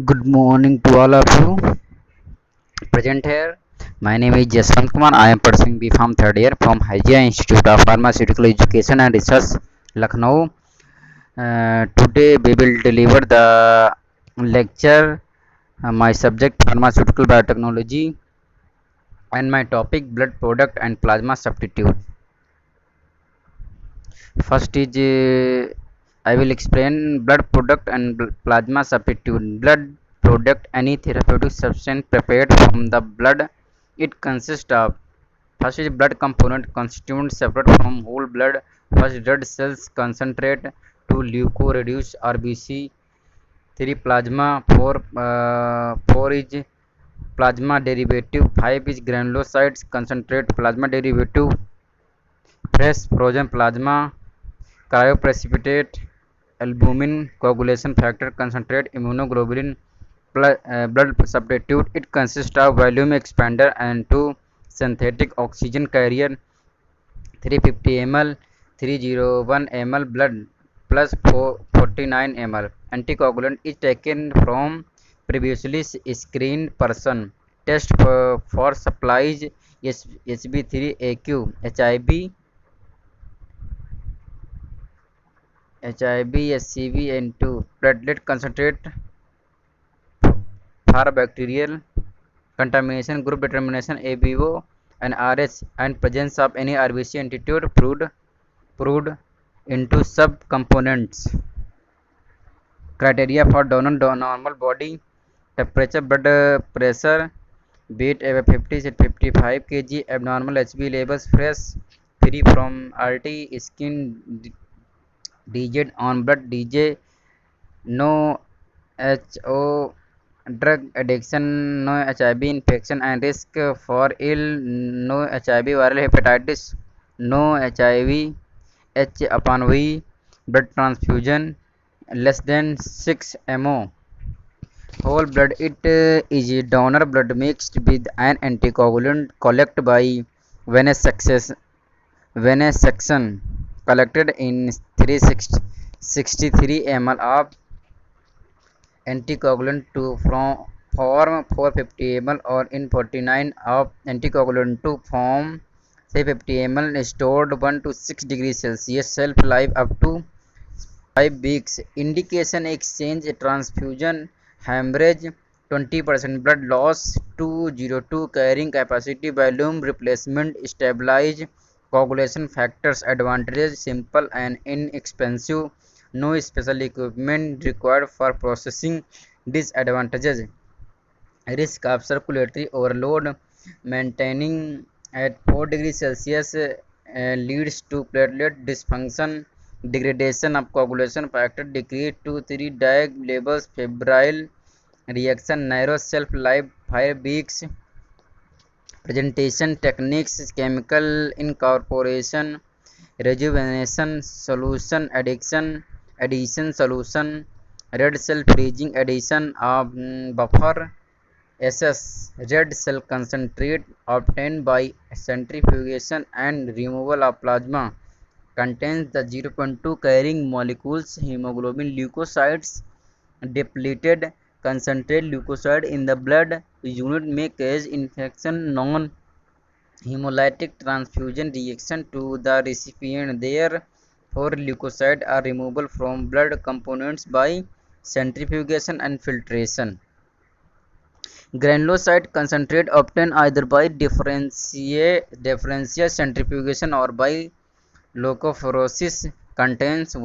Good morning to all of you present here. My name is Jaswant Kumar. I am pursuing B Farm third year from Hajia Institute of Pharmaceutical Education and Research, Lucknow. Today we will deliver the lecture. My subject pharmaceutical biotechnology and my topic blood product and plasma substitute. First is I will explain blood product and plasma substitute. Blood product, any therapeutic substance prepared from the blood. It consists of first is blood component constituent separate from whole blood. First red cells concentrate to leuco reduce RBC. 3 plasma. 4 is plasma derivative. 5 is granulocytes concentrate plasma derivative. Fresh frozen plasma cryoprecipitate albumin coagulation factor concentrate immunoglobulin blood substitute. It consists of volume expander and 2 synthetic oxygen carrier. 350 ml 301 ml blood plus 49 ml anticoagulant is taken from previously screened person. Test for supplies HB3AQ HIV SCV and 2 platelet concentrate for bacterial contamination group determination ABO and RH and presence of any RBC entity proved into subcomponents. Criteria for normal body temperature, blood pressure, weight above 50 to 55 kg, abnormal HB levels, fresh, free from RT, skin digit on blood DJ, no HO drug addiction, no HIV infection and risk for ill, no HIV viral hepatitis, no HIV H upon V, blood transfusion less than 6 mO. Whole blood, it is donor blood mixed with an anticoagulant collected by venous section collected in 363 ml of anticoagulant to form 450 ml or in 49 of anticoagulant to form 350 ml stored 1 to 6 degrees Celsius shelf life up to 5 weeks. Indication exchange transfusion hemorrhage 20% blood loss 202 carrying capacity volume replacement stabilize coagulation factors advantages simple and inexpensive no special equipment required for processing disadvantages risk of circulatory overload maintaining at 4 degrees Celsius leads to platelet dysfunction degradation of coagulation factor decrease to 3 diag labels febrile reaction narrow shelf life 5 weeks presentation techniques chemical incorporation rejuvenation solution addition solution red cell freezing addition of buffer SS red cell concentrate obtained by centrifugation and removal of plasma contains the 0.2 carrying molecules hemoglobin leukocytes depleted concentrate leukocyte in the blood unit may cause infection non hemolytic transfusion reaction to the recipient therefore leukocytes are removable from blood components by centrifugation and filtration. Granulocyte concentrate obtained either by differential centrifugation or by leukapheresis contains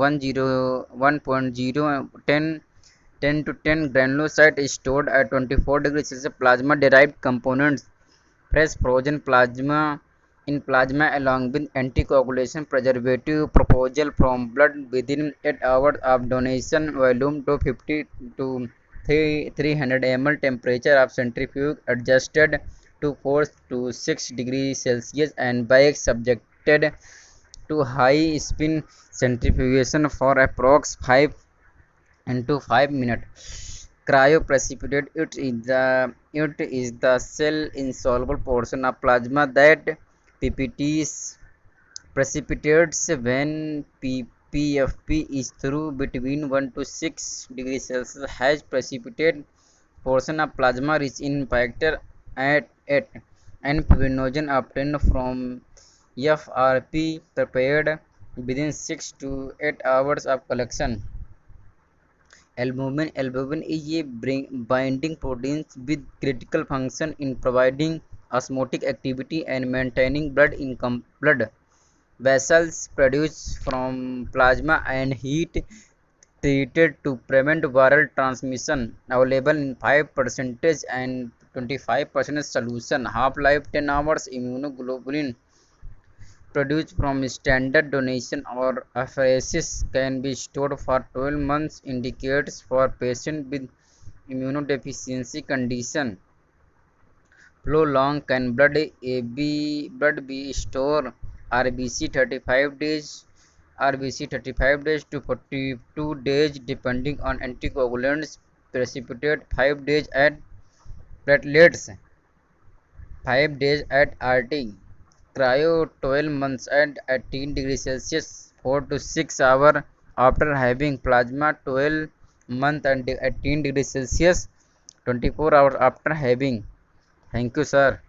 10 to 10 granulocyte stored at 24 degrees Celsius plasma derived components fresh frozen plasma in plasma along with anticoagulation preservative proposal from blood within 8 hours of donation volume to 50 to 300 ml temperature of centrifuge adjusted to 4 to 6 degrees Celsius and bags subjected to high spin centrifugation for approx 5 into 5 minutes. Cryoprecipitate it is the cell insoluble portion of plasma that PPTs precipitates when PFP is through between 1 to 6 degrees Celsius has precipitate portion of plasma rich in factor VIII and fibrinogen obtained from FRP prepared within 6 to 8 hours of collection. Albumin is a binding protein with critical function in providing osmotic activity and maintaining blood vessels produced from plasma and heat treated to prevent viral transmission. Available in 5% and 25% solution. Half-life 10 hours. Immunoglobulin produced from standard donation or apheresis can be stored for 12 months. Indicates for patients with immunodeficiency condition. How long can blood be stored? RBC 35 days to 42 days depending on anticoagulants. Precipitate 5 days at platelets, 5 days at RT. Cryo 12 months at 18 degrees Celsius, 4 to 6 hours after having plasma, 12 months at 18 degrees Celsius, 24 hours after having. Thank you, sir.